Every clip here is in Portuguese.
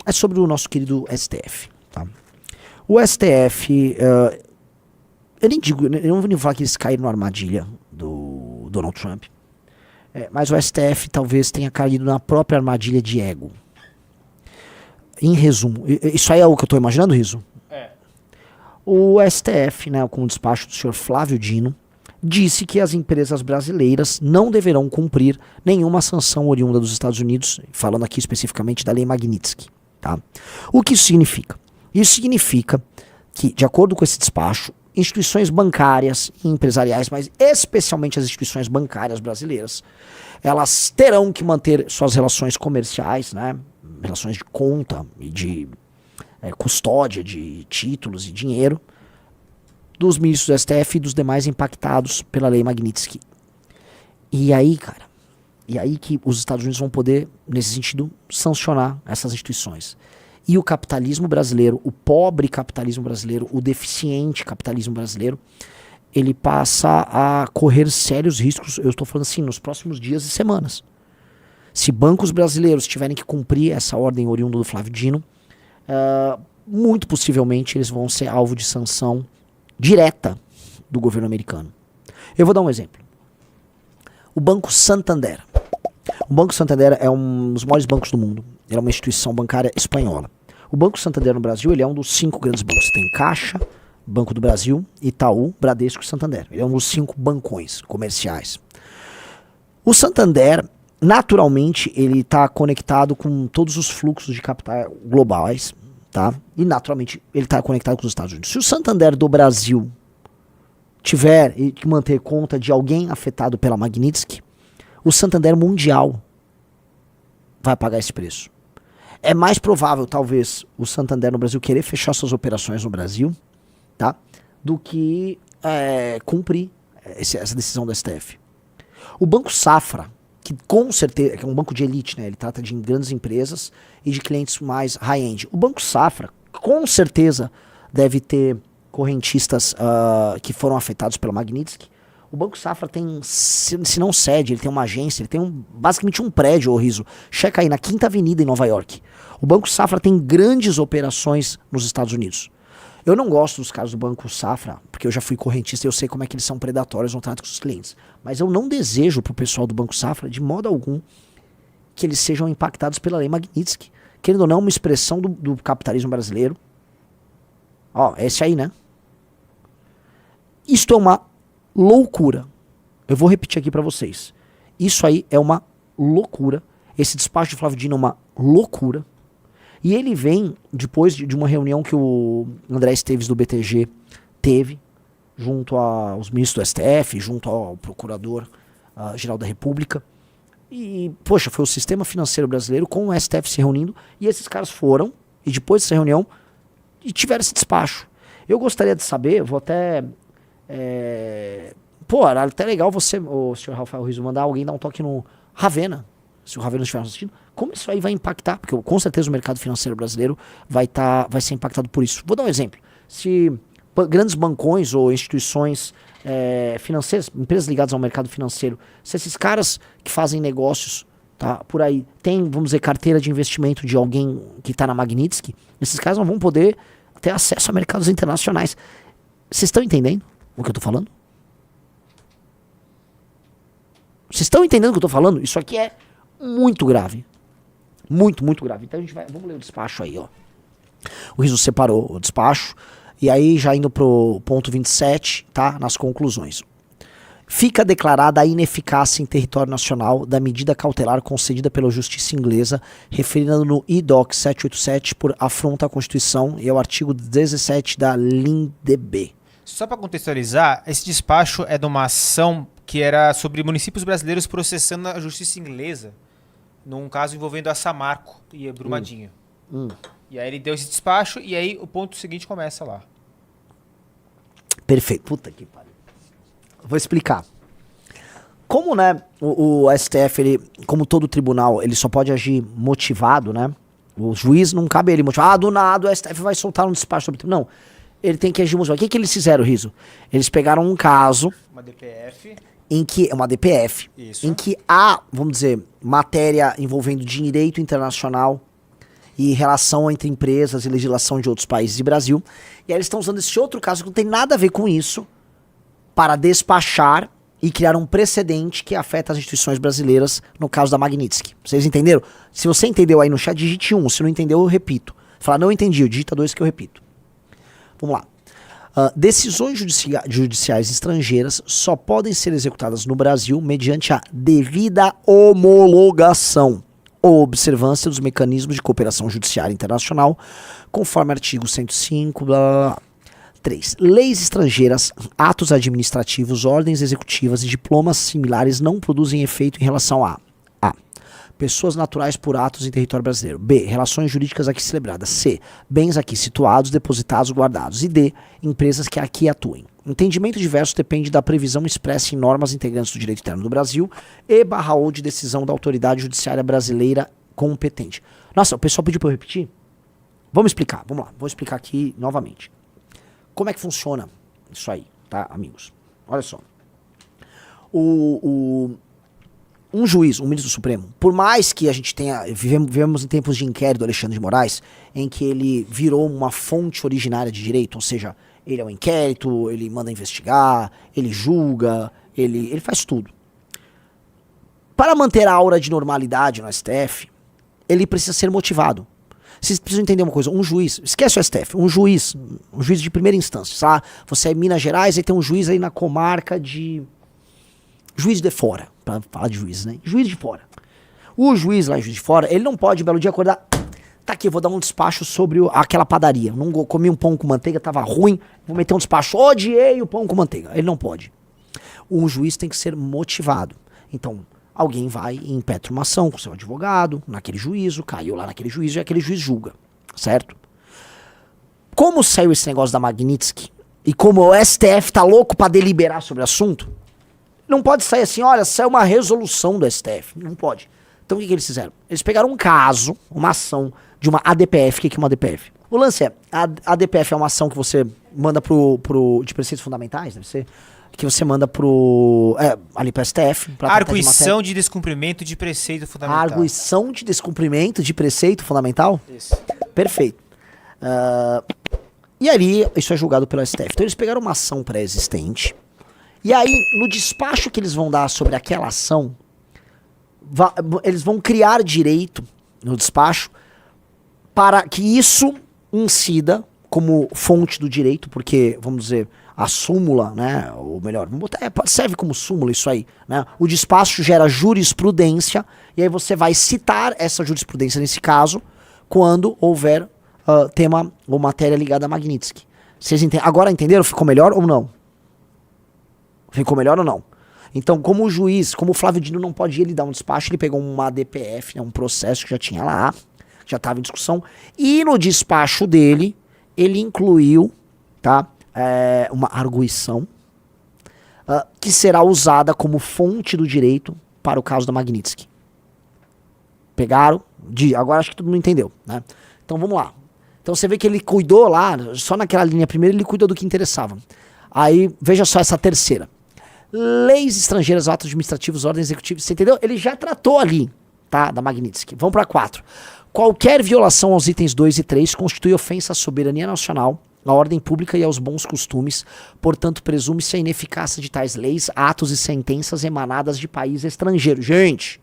é sobre o nosso querido STF. Tá? O STF, eu nem digo, eu não vou nem falar que eles caíram na armadilha do Donald Trump, mas o STF talvez tenha caído na própria armadilha de ego. Em resumo, isso aí é o que eu estou imaginando, Riso? O STF, né, com o despacho do senhor Flávio Dino, disse que as empresas brasileiras não deverão cumprir nenhuma sanção oriunda dos Estados Unidos, falando aqui especificamente da Lei Magnitsky. Tá? O que isso significa? Isso significa que, de acordo com esse despacho, instituições bancárias e empresariais, mas especialmente as instituições bancárias brasileiras, elas terão que manter suas relações comerciais, né, relações de conta e de custódia de títulos e dinheiro dos ministros do STF e dos demais impactados pela Lei Magnitsky. E aí, cara, que os Estados Unidos vão poder, nesse sentido, sancionar essas instituições. E o capitalismo brasileiro, o pobre capitalismo brasileiro, o deficiente capitalismo brasileiro, ele passa a correr sérios riscos, eu estou falando assim, nos próximos dias e semanas. Se bancos brasileiros tiverem que cumprir essa ordem oriunda do Flávio Dino, muito possivelmente eles vão ser alvo de sanção direta do governo americano. Eu vou dar um exemplo. O Banco Santander. O Banco Santander é um dos maiores bancos do mundo. Ele é uma instituição bancária espanhola. O Banco Santander no Brasil, ele é um dos 5 grandes bancos. Tem Caixa, Banco do Brasil, Itaú, Bradesco e Santander. Ele é um dos 5 bancões comerciais. O Santander, naturalmente, ele está conectado com todos os fluxos de capital globais, tá? E naturalmente ele está conectado com os Estados Unidos. Se o Santander do Brasil tiver que manter conta de alguém afetado pela Magnitsky, o Santander mundial vai pagar esse preço. É mais provável, talvez, o Santander no Brasil querer fechar suas operações no Brasil, tá? Do que cumprir essa decisão do STF. O Banco Safra, que com certeza é um banco de elite, né? Ele trata de grandes empresas e de clientes mais high-end. O Banco Safra, com certeza, deve ter correntistas que foram afetados pela Magnitsky. O Banco Safra tem, se não sede, ele tem uma agência, ele tem basicamente um prédio, ô Riso. Checa aí, na Quinta Avenida em Nova York. O Banco Safra tem grandes operações nos Estados Unidos. Eu não gosto dos casos do Banco Safra, porque eu já fui correntista e eu sei como é que eles são predatórios no trato com os clientes. Mas eu não desejo pro pessoal do Banco Safra, de modo algum, que eles sejam impactados pela Lei Magnitsky. Querendo ou não, uma expressão do capitalismo brasileiro. Ó, esse aí, né? Isto é uma loucura. Eu vou repetir aqui pra vocês. Isso aí é uma loucura. Esse despacho de Flávio Dino é uma loucura. E ele vem depois de uma reunião que o André Esteves do BTG teve, junto aos ministros do STF, junto ao Procurador-Geral da República. E, poxa, foi o sistema financeiro brasileiro com o STF se reunindo, e esses caras foram, e depois dessa reunião, e tiveram esse despacho. Eu gostaria de saber, vou até... era até legal você, o senhor Rafael Rizzo, mandar alguém dar um toque no Ravena, se o Ravena estiver assistindo, como isso aí vai impactar, porque com certeza o mercado financeiro brasileiro vai ser impactado por isso. Vou dar um exemplo. Se grandes bancões ou instituições financeiras, empresas ligadas ao mercado financeiro, se esses caras que fazem negócios, tá, por aí, tem, vamos dizer, carteira de investimento de alguém que está na Magnitsky, esses caras não vão poder ter acesso a mercados internacionais. Vocês estão entendendo o que eu estou falando? Vocês estão entendendo o que eu estou falando? Isso aqui é muito grave. Muito, muito grave. Então vamos ler o despacho aí, ó. O Rizzo separou o despacho. E aí, já indo pro ponto 27, tá? Nas conclusões. Fica declarada a ineficácia em território nacional da medida cautelar concedida pela Justiça Inglesa, referida no IDOC 787 por afronta à Constituição e ao artigo 17 da LINDB. Só para contextualizar, esse despacho é de uma ação que era sobre municípios brasileiros processando a Justiça Inglesa, num caso envolvendo a Samarco e a Brumadinho. E aí ele deu esse despacho e aí o ponto seguinte começa lá. Perfeito. Puta que pariu. Vou explicar. Como, né, o STF, ele, como todo tribunal, ele só pode agir motivado, né? O juiz não cabe ele motivar. Do nada o STF vai soltar um despacho sobre... Não. Ele tem que agir motivado. O que eles fizeram, Rizzo? Eles pegaram um caso... Uma DPF. Em que... É uma DPF. Isso. Em que há, vamos dizer, matéria envolvendo direito internacional e relação entre empresas e legislação de outros países e Brasil. E aí eles estão usando esse outro caso que não tem nada a ver com isso para despachar e criar um precedente que afeta as instituições brasileiras no caso da Magnitsky. Vocês entenderam? Se você entendeu aí no chat, digite 1. Se não entendeu, eu repito. Falar não entendi, digita 2 que eu repito. Vamos lá. Decisões judiciais estrangeiras só podem ser executadas no Brasil mediante a devida homologação ou observância dos mecanismos de cooperação judiciária internacional, conforme artigo 105, blá, blá, blá. 3. Leis estrangeiras, atos administrativos, ordens executivas e diplomas similares não produzem efeito em relação a pessoas naturais por atos em território brasileiro. B. Relações jurídicas aqui celebradas. C. Bens aqui situados, depositados, guardados. E D. Empresas que aqui atuem. Entendimento diverso depende da previsão expressa em normas integrantes do direito interno do Brasil e/ou de decisão da autoridade judiciária brasileira competente. Nossa, o pessoal pediu para eu repetir? Vamos explicar, vamos lá. Vou explicar aqui novamente. Como é que funciona isso aí, tá, amigos? Olha só. Um juiz, um ministro do Supremo, por mais que a gente tenha, vivemos em tempos de inquérito do Alexandre de Moraes, em que ele virou uma fonte originária de direito, ou seja, ele é um inquérito, ele manda investigar, ele julga, ele faz tudo. Para manter a aura de normalidade no STF, ele precisa ser motivado. Vocês precisam entender uma coisa, um juiz, esquece o STF, um juiz de primeira instância, sabe? Você é em Minas Gerais e tem um juiz aí na comarca de Juiz de Fora, pra falar de juiz, né? Juiz de Fora. O juiz lá em Juiz de Fora, ele não pode, belo dia, acordar, tá aqui, vou dar um despacho sobre aquela padaria. Não comi um pão com manteiga, tava ruim, vou meter um despacho, odiei o pão com manteiga. Ele não pode. Um juiz tem que ser motivado. Então, alguém vai e impetra uma ação com seu advogado, naquele juízo, caiu lá naquele juízo e aquele juiz julga, certo? Como saiu esse negócio da Magnitsky e como o STF tá louco pra deliberar sobre o assunto, não pode sair assim, olha, saiu uma resolução do STF. Não pode. Então o que eles fizeram? Eles pegaram um caso, uma ação de uma ADPF. O que é uma ADPF? O lance é, a ADPF é uma ação que você manda de preceitos fundamentais, deve ser, que você manda ali pro STF. Arguição de descumprimento de preceito fundamental. Arguição de descumprimento de preceito fundamental? Isso. Perfeito. E ali, isso é julgado pelo STF. Então eles pegaram uma ação pré-existente. E aí, no despacho que eles vão dar sobre aquela ação, eles vão criar direito no despacho para que isso incida como fonte do direito, porque, vamos dizer, a súmula, né, ou melhor, vamos botar, serve como súmula isso aí, né? O despacho gera jurisprudência, e aí você vai citar essa jurisprudência nesse caso, quando houver tema ou matéria ligada a Magnitsky. Vocês agora entenderam? Ficou melhor ou não? Ficou melhor ou não? Então, como o juiz, como o Flávio Dino não pode ir, ele dar um despacho, ele pegou uma ADPF, né, um processo que já tinha lá, já estava em discussão, e no despacho dele, ele incluiu, tá, uma arguição que será usada como fonte do direito para o caso da Magnitsky. Pegaram? Agora acho que todo mundo entendeu, né? Então vamos lá. Então você vê que ele cuidou lá, só naquela linha primeira, ele cuidou do que interessava. Aí, veja só essa terceira. Leis estrangeiras, atos administrativos, ordens executivas, você entendeu? Ele já tratou ali, tá, da Magnitsky. Vamos para 4. Qualquer violação aos itens 2 e 3 constitui ofensa à soberania nacional, à ordem pública e aos bons costumes, portanto, presume-se a ineficácia de tais leis, atos e sentenças emanadas de país estrangeiro. Gente,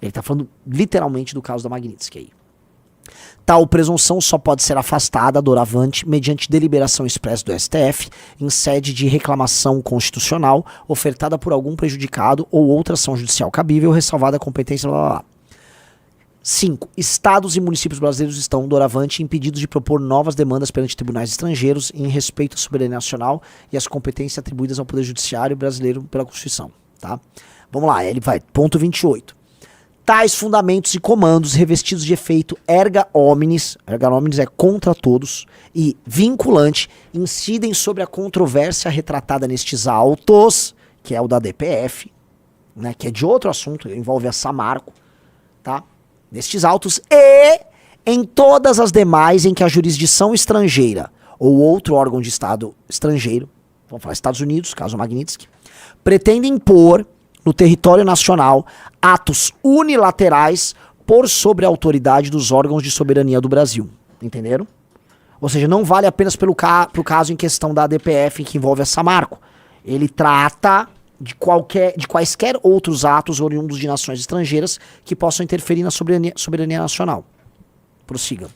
ele está falando literalmente do caso da Magnitsky aí. Tal presunção só pode ser afastada doravante mediante deliberação expressa do STF em sede de reclamação constitucional ofertada por algum prejudicado ou outra ação judicial cabível, ressalvada a competência, blá, blá, blá. 5. Estados e municípios brasileiros estão, doravante, impedidos de propor novas demandas perante tribunais estrangeiros em respeito à soberania nacional e às competências atribuídas ao Poder Judiciário brasileiro pela Constituição. Tá? Vamos lá, ele vai. Ponto 28. Tais fundamentos e comandos revestidos de efeito erga omnes é contra todos, e vinculante, incidem sobre a controvérsia retratada nestes autos, que é o da DPF, né, que é de outro assunto, envolve a Samarco, tá? Nestes autos e em todas as demais em que a jurisdição estrangeira ou outro órgão de Estado estrangeiro, vamos falar Estados Unidos, caso Magnitsky, pretendem impor no território nacional atos unilaterais por sobre a autoridade dos órgãos de soberania do Brasil. Entenderam? Ou seja, não vale apenas pro caso em questão da ADPF que envolve a Samarco. Ele trata de quaisquer outros atos oriundos de nações estrangeiras que possam interferir na soberania nacional. Prossiga.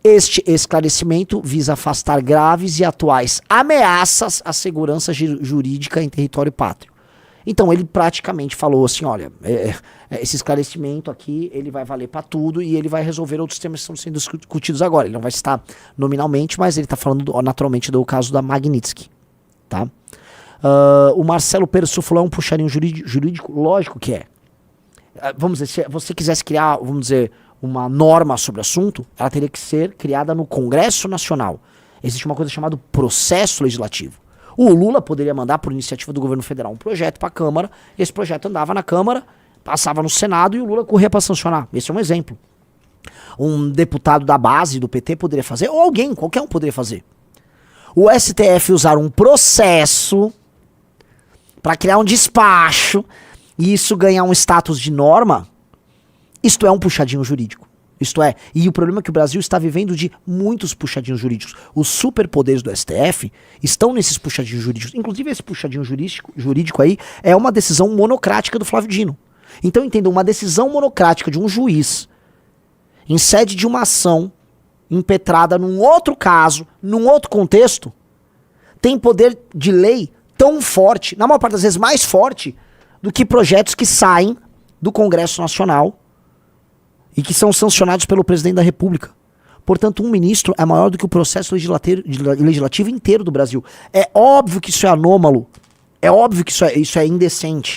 Este esclarecimento visa afastar graves e atuais ameaças à segurança jurídica em território pátrio. Então ele praticamente falou assim, olha, esse esclarecimento aqui, ele vai valer para tudo e ele vai resolver outros temas que estão sendo discutidos agora. Ele não vai citar nominalmente, mas ele está falando naturalmente do caso da Magnitsky. Tá? O Marcelo Persuflo é um puxarinho jurídico? Lógico que é. Vamos dizer, se você quisesse criar, vamos dizer, uma norma sobre o assunto, ela teria que ser criada no Congresso Nacional. Existe uma coisa chamada processo legislativo. O Lula poderia mandar, por iniciativa do governo federal, um projeto para a Câmara, e esse projeto andava na Câmara, passava no Senado e o Lula corria para sancionar. Esse é um exemplo. Um deputado da base do PT poderia fazer, ou alguém, qualquer um poderia fazer. O STF usar um processo para criar um despacho e isso ganhar um status de norma, isto é um puxadinho jurídico. Isto é, e o problema é que o Brasil está vivendo de muitos puxadinhos jurídicos. Os superpoderes do STF estão nesses puxadinhos jurídicos. Inclusive esse puxadinho jurídico aí é uma decisão monocrática do Flávio Dino. Então entendam, uma decisão monocrática de um juiz em sede de uma ação impetrada num outro caso, num outro contexto, tem poder de lei tão forte, na maior parte das vezes mais forte, do que projetos que saem do Congresso Nacional e que são sancionados pelo presidente da República. Portanto, um ministro é maior do que o processo legislativo inteiro do Brasil. É óbvio que isso é anômalo, é óbvio que isso é indecente.